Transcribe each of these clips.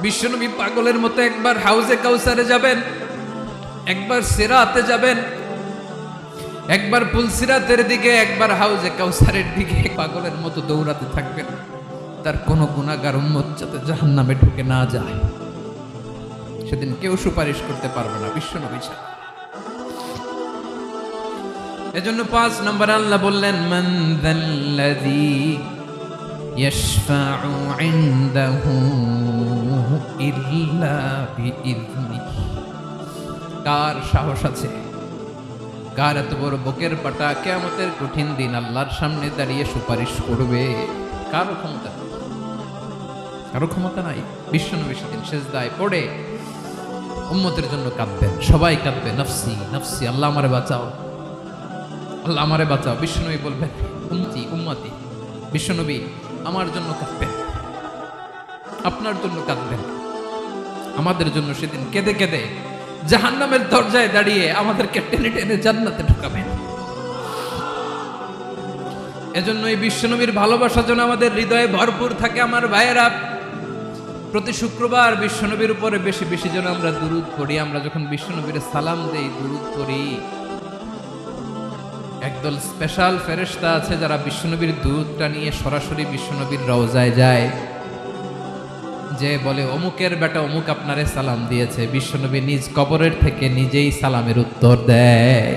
বিশ্বনবী পাগলের মতো একবার হাউজে কাউসারে যাবেন, একবার সিরাতে যাবেন, একবার পুলসিরাতের দিকে, একবার হাউজে কাউসারের দিকে পাগলের মতো দৌড়াতে থাকবেন। তার কোনো গুনাহগার উম্মত যাতে জাহান্নামে ঢুকে না যায়, সেদিন কেউ সুপারিশ করতে পারবে না বিশ্বনবী ছাড়া। এজন্য 5 নম্বর আল্লাহ বললেন, মান যাল্লাযী ইয়াশফাউ ইনদাহু ইল্লা বিইযনিহি। কার সাহস আছে, কার এত বড় বুকের পাটা কিয়ামতের কঠিন দিন আল্লাহর সামনে দাঁড়িয়ে সুপারিশ করবে? কারো ক্ষমতা, কারো ক্ষমতা নাই। বিশ্বনবী সেদিন সিজদায় পড়ে উম্মতের জন্য কাঁদবেন, সবাই কাঁদবে, নফসি নফসি, আল্লাহ আমারে বাঁচাও, আল্লাহ আমারে বাঁচাও। বিশ্বনবী বলবেন, উম্মতি উম্মতি। বিশ্বনবী আমার জন্য কাঁদবেন, আপনার জন্য কাঁদবেন, আমাদের জন্য সেদিন কেঁদে কেঁদে জাহান্নামের দরজায় দাঁড়িয়ে আমাদেরকে টেনে টেনে জান্নাতে ঢুকাবেন। এজন্য এই বিশ্বনবীর ভালোবাসা যেন আমাদের হৃদয়ে ভরপুর থাকে। আমার ভাইয়েরা, প্রতি শুক্রবার বিশ্বনবীর উপরে বেশি বেশি যেন আমরা দুরূদ পড়ি। আমরা যখন বিশ্বনবীর সালাম দেই, দুরূদ পড়ি, একদল স্পেশাল ফেরেশতা আছে যারা বিশ্বনবীর দুরূদটা নিয়ে সরাসরি বিশ্বনবীর রওজায় যায়, যে বলে অমুকের বেটা অমুক আপনারে সালাম দিয়েছে। বিশ্বনবী নিজ কবরের থেকে নিজেই সালামের উত্তর দেয়।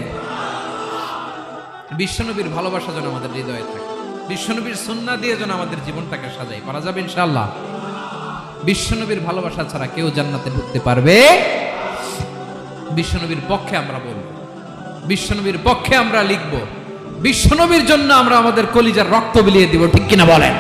বিশ্বনবীর ভালোবাসা যেন আমাদের হৃদয়ে থাকে, বিশ্বনবীর সুন্নাহ দিয়ে যেন আমাদের জীবনটাকে সাজাই। পারা যাবে ইনশাআল্লাহ। বিশ্বনবীর ভালোবাসা ছাড়া কেউ জান্নাতে ঢুকতে পারবে? বিশ্বনবীর পক্ষে আমরা বলবো, বিশ্বনবীর পক্ষে আমরা লিখবো, বিশ্বনবীর জন্য আমরা আমাদের কলিজার রক্ত বিলিয়ে দিব, ঠিক কিনা বলেন?